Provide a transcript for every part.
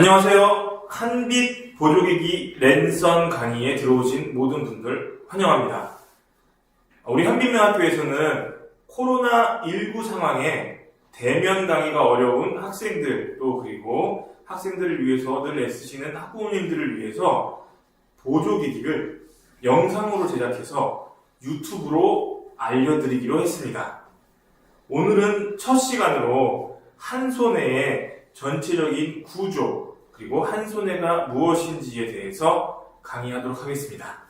안녕하세요. 한빛 보조기기 랜선 강의에 들어오신 모든 분들 환영합니다. 우리 한빛명학교에서는 코로나19 상황에 대면 강의가 어려운 학생들 또 그리고 학생들을 위해서 늘 애쓰시는 학부모님들을 위해서 보조기기를 영상으로 제작해서 유튜브로 알려드리기로 했습니다. 오늘은 첫 시간으로 한손해의 전체적인 구조 그리고 한손해가 무엇인지에 대해서 강의하도록 하겠습니다.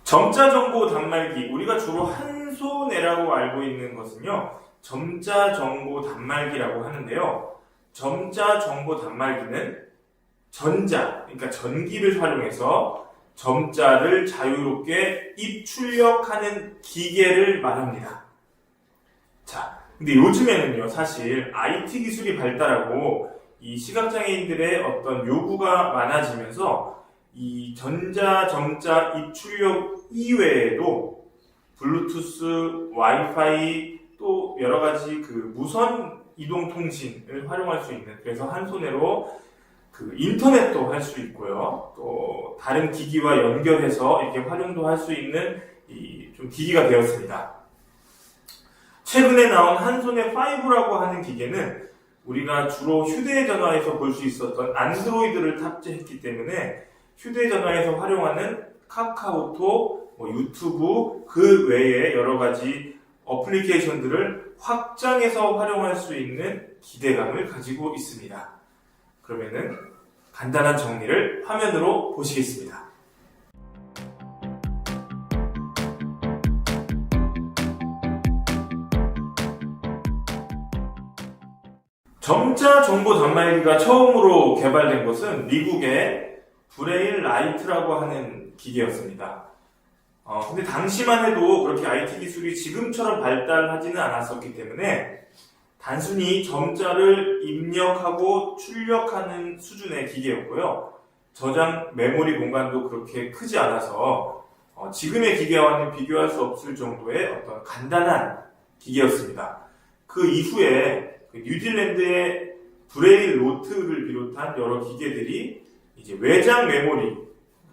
점자 정보 단말기, 우리가 주로 한손해라고 알고 있는 것은요, 점자 정보 단말기라고 하는데요. 점자 정보 단말기는 전자, 그러니까 전기를 활용해서 점자를 자유롭게 입출력하는 기계를 말합니다. 자, 근데 요즘에는요, 사실 IT 기술이 발달하고 이 시각장애인들의 어떤 요구가 많아지면서 이 전자점자 입출력 이외에도 블루투스, 와이파이 또 여러 가지 그 무선 이동 통신을 활용할 수 있는, 그래서 한 손으로 그 인터넷도 할 수 있고요. 또 다른 기기와 연결해서 이렇게 활용도 할 수 있는 이 좀 기기가 되었습니다. 최근에 나온 한손해 5라고 하는 기계는 우리가 주로 휴대전화에서 볼 수 있었던 안드로이드를 탑재했기 때문에 휴대전화에서 활용하는 카카오톡, 유튜브 그 외에 여러 가지 어플리케이션들을 확장해서 활용할 수 있는 기대감을 가지고 있습니다. 그러면은 간단한 정리를 화면으로 보시겠습니다. 점자 정보 단말기가 처음으로 개발된 것은 미국의 브레일 라이트라고 하는 기계였습니다. 근데 당시만 해도 그렇게 IT 기술이 지금처럼 발달하지는 않았었기 때문에 단순히 점자를 입력하고 출력하는 수준의 기계였고요. 저장 메모리 공간도 그렇게 크지 않아서 지금의 기계와는 비교할 수 없을 정도의 어떤 간단한 기계였습니다. 그 이후에 뉴질랜드의 브레일 노트를 비롯한 여러 기계들이 이제 외장 메모리,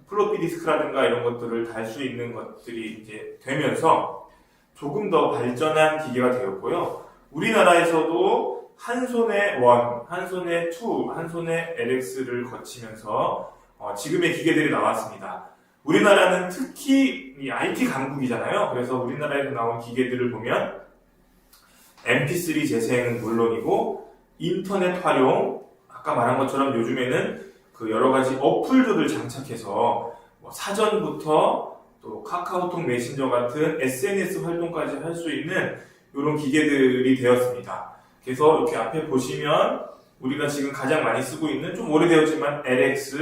플로피 디스크라든가 이런 것들을 달 수 있는 것들이 이제 되면서 조금 더 발전한 기계가 되었고요. 우리나라에서도 한손해 1, 한손해 2, 한손해 LX를 거치면서 지금의 기계들이 나왔습니다. 우리나라는 특히 이 IT 강국이잖아요. 그래서 우리나라에서 나온 기계들을 보면 MP3 재생은 물론이고 인터넷 활용, 아까 말한 것처럼 요즘에는 그 여러 가지 어플들을 장착해서 사전부터 또 카카오톡 메신저 같은 SNS 활동까지 할 수 있는 이런 기계들이 되었습니다. 그래서 이렇게 앞에 보시면 우리가 지금 가장 많이 쓰고 있는 좀 오래되었지만 LX,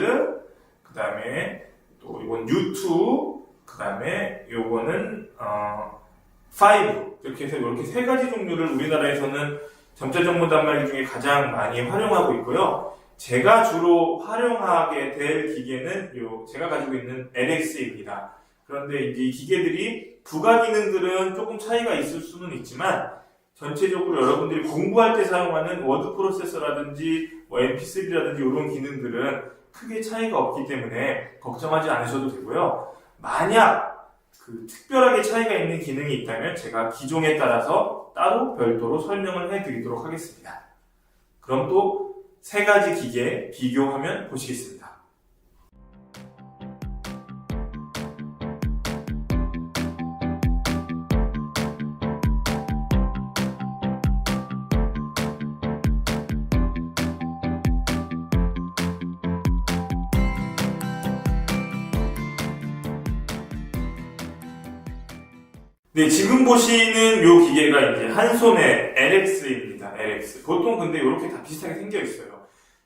그 다음에 또 이건 U2, 그 다음에 요거는 5 이렇게 해서 이렇게 세 가지 종류를 우리나라에서는 점자 정보 단말기 중에 가장 많이 활용하고 있고요. 제가 주로 활용하게 될 기계는 제가 가지고 있는 LX입니다. 그런데 이제 이 기계들이 부가 기능들은 조금 차이가 있을 수는 있지만 전체적으로 여러분들이 공부할 때 사용하는 워드 프로세서라든지 MP3라든지 이런 기능들은 크게 차이가 없기 때문에 걱정하지 않으셔도 되고요. 만약 특별하게 차이가 있는 기능이 있다면 제가 기종에 따라서 따로 별도로 설명을 해드리도록 하겠습니다. 그럼 또 세 가지 기계 비교하면 보시겠습니다. 네, 지금 보시는 이 기계가 이제 한손해 LX입니다. LX. 보통 근데 이렇게 다 비슷하게 생겨 있어요.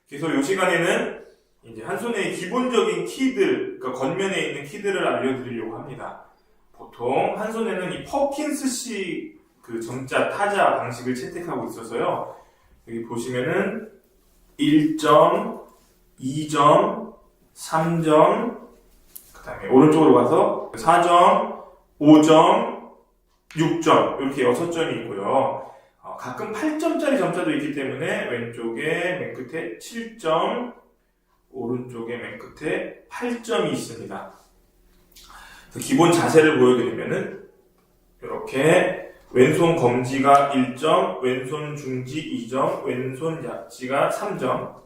그래서 이 시간에는 이제 한손해의 기본적인 키들, 그러니까 겉면에 있는 키들을 알려드리려고 합니다. 보통 한손해는 이 퍼킨스식 그 점자 타자 방식을 채택하고 있어서요. 여기 보시면은 1점, 2점, 3점, 그 다음에 오른쪽으로 가서 4점, 5점, 6점 이렇게 6점이 있고요. 가끔 8점짜리 점자도 있기 때문에 왼쪽에 맨 끝에 7점, 오른쪽에 맨 끝에 8점이 있습니다. 기본 자세를 보여드리면은 이렇게 왼손 검지가 1점, 왼손 중지 2점, 왼손 약지가 3점,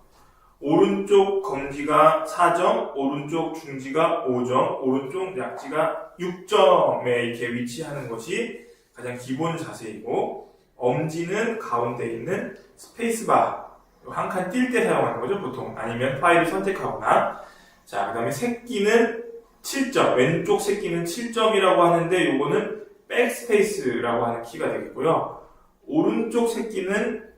오른쪽 검지가 4점, 오른쪽 중지가 5점, 오른쪽 약지가 6점에 이렇게 위치하는 것이 가장 기본 자세이고, 엄지는 가운데 있는 스페이스바, 한 칸 뛸 때 사용하는 거죠, 보통. 아니면 파일을 선택하거나. 자, 그 다음에 새끼는 7점, 왼쪽 새끼는 7점이라고 하는데, 요거는 백스페이스라고 하는 키가 되겠고요. 오른쪽 새끼는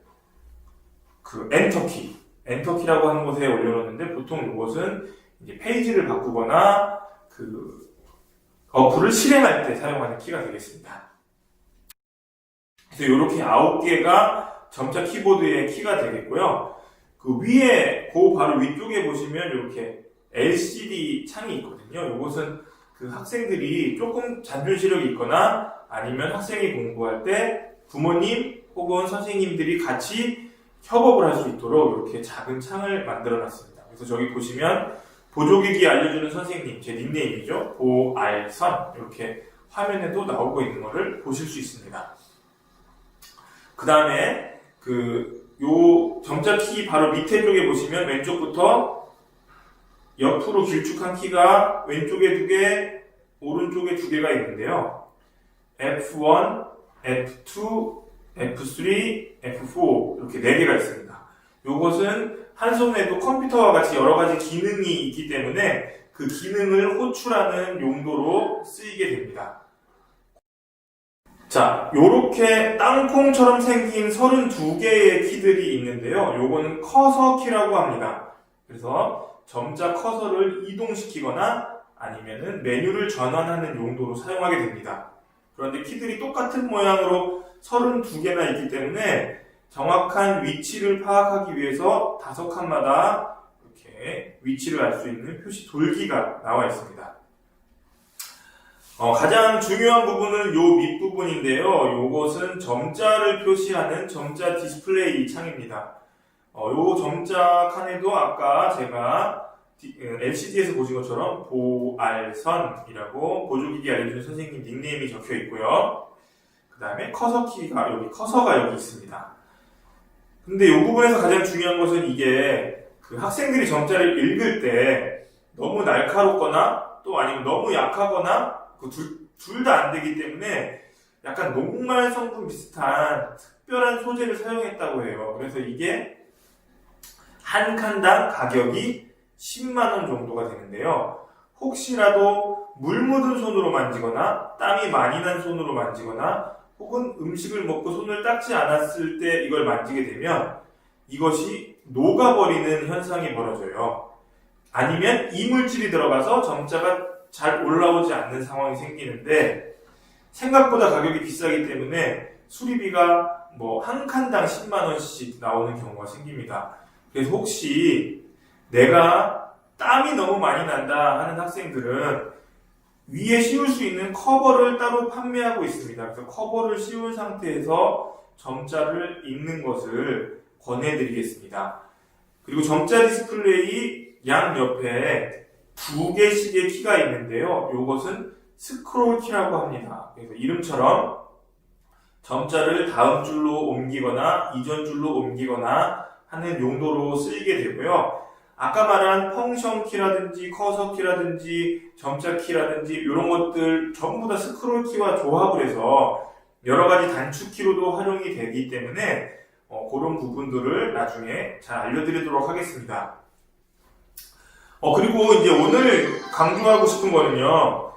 그 엔터키, 엔터키라고 하는 곳에 올려놓는데, 보통 이것은 이제 페이지를 바꾸거나 그 어플을 실행할 때 사용하는 키가 되겠습니다. 그래서 이렇게 9개가 점자 키보드의 키가 되겠고요. 그 위에, 그 바로 위쪽에 보시면 이렇게 LCD 창이 있거든요. 이것은 그 학생들이 조금 잔존 시력이 있거나 아니면 학생이 공부할 때 부모님 혹은 선생님들이 같이 협업을 할 수 있도록 이렇게 작은 창을 만들어 놨습니다. 그래서 저기 보시면 보조기기 알려주는 선생님, 제 닉네임이죠. 보알선, 이렇게 화면에도 나오고 있는 것을 보실 수 있습니다. 그 다음에 요 점자 키 바로 밑에 쪽에 보시면 왼쪽부터 옆으로 길쭉한 키가 왼쪽에 2개, 오른쪽에 2개가 있는데요. F1, F2, F3, F4 이렇게 4개가 있습니다. 요것은 한 손에도 컴퓨터와 같이 여러 가지 기능이 있기 때문에 그 기능을 호출하는 용도로 쓰이게 됩니다. 자, 요렇게 땅콩처럼 생긴 32개의 키들이 있는데요. 요거는 커서 키라고 합니다. 그래서 점자 커서를 이동시키거나 아니면은 메뉴를 전환하는 용도로 사용하게 됩니다. 그런데 키들이 똑같은 모양으로 32개나 있기 때문에 정확한 위치를 파악하기 위해서 5칸마다 이렇게 위치를 알 수 있는 표시 돌기가 나와 있습니다. 가장 중요한 부분은 요 밑부분인데요. 요것은 점자를 표시하는 점자 디스플레이 창입니다. 요 점자 칸에도 아까 제가 LCD에서 보신 것처럼 보알선이라고 보조기기 알려주는 선생님 닉네임이 적혀 있고요. 그 다음에 커서 키가 커서가 여기 있습니다. 근데 이 부분에서 가장 중요한 것은 이게 그 학생들이 점자를 읽을 때 너무 날카롭거나 또 아니면 너무 약하거나 둘 다 안 되기 때문에 약간 녹말 성분 비슷한 특별한 소재를 사용했다고 해요. 그래서 이게 한 칸당 가격이 10만원 정도가 되는데요. 혹시라도 물 묻은 손으로 만지거나 땀이 많이 난 손으로 만지거나 혹은 음식을 먹고 손을 닦지 않았을 때 이걸 만지게 되면 이것이 녹아버리는 현상이 벌어져요. 아니면 이물질이 들어가서 점자가 잘 올라오지 않는 상황이 생기는데 생각보다 가격이 비싸기 때문에 수리비가 한 칸당 10만원씩 나오는 경우가 생깁니다. 그래서 혹시 내가 땀이 너무 많이 난다 하는 학생들은 위에 씌울 수 있는 커버를 따로 판매하고 있습니다. 그래서 커버를 씌운 상태에서 점자를 읽는 것을 권해드리겠습니다. 그리고 점자 디스플레이 양 옆에 2개씩의 키가 있는데요. 이것은 스크롤 키라고 합니다. 그래서 이름처럼 점자를 다음 줄로 옮기거나 이전 줄로 옮기거나 하는 용도로 쓰이게 되고요. 아까 말한 펑션 키라든지 커서 키라든지 점자 키라든지 이런 것들 전부 다 스크롤 키와 조합을 해서 여러 가지 단축 키로도 활용이 되기 때문에 그런 부분들을 나중에 잘 알려드리도록 하겠습니다. 그리고 이제 오늘 강조하고 싶은 거는요,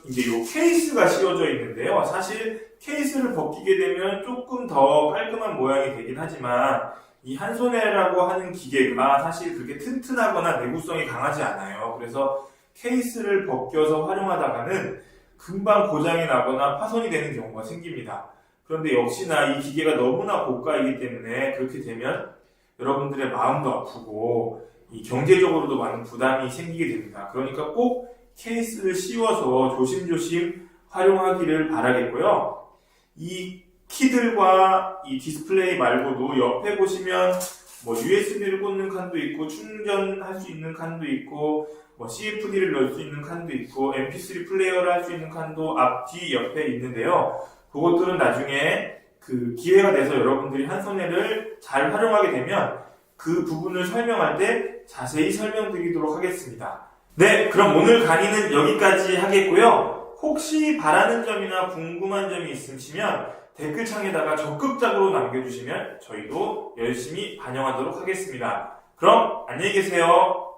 이제 요 케이스가 씌워져 있는데요. 사실 케이스를 벗기게 되면 조금 더 깔끔한 모양이 되긴 하지만 이 한손해라고 하는 기계가 사실 그렇게 튼튼하거나 내구성이 강하지 않아요. 그래서 케이스를 벗겨서 활용하다가는 금방 고장이 나거나 파손이 되는 경우가 생깁니다. 그런데 역시나 이 기계가 너무나 고가이기 때문에 그렇게 되면 여러분들의 마음도 아프고 이 경제적으로도 많은 부담이 생기게 됩니다. 그러니까 꼭 케이스를 씌워서 조심조심 활용하기를 바라겠고요. 이 키들과 이 디스플레이 말고도 옆에 보시면 뭐 USB를 꽂는 칸도 있고 충전할 수 있는 칸도 있고 뭐 CFD를 넣을 수 있는 칸도 있고 MP3 플레이어를 할 수 있는 칸도 앞뒤 옆에 있는데요. 그것들은 나중에 그 기회가 돼서 여러분들이 한손해를 잘 활용하게 되면 그 부분을 설명할 때 자세히 설명드리도록 하겠습니다. 네, 그럼 오늘 강의는 여기까지 하겠고요. 혹시 바라는 점이나 궁금한 점이 있으시면 댓글창에다가 적극적으로 남겨주시면 저희도 열심히 반영하도록 하겠습니다. 그럼 안녕히 계세요.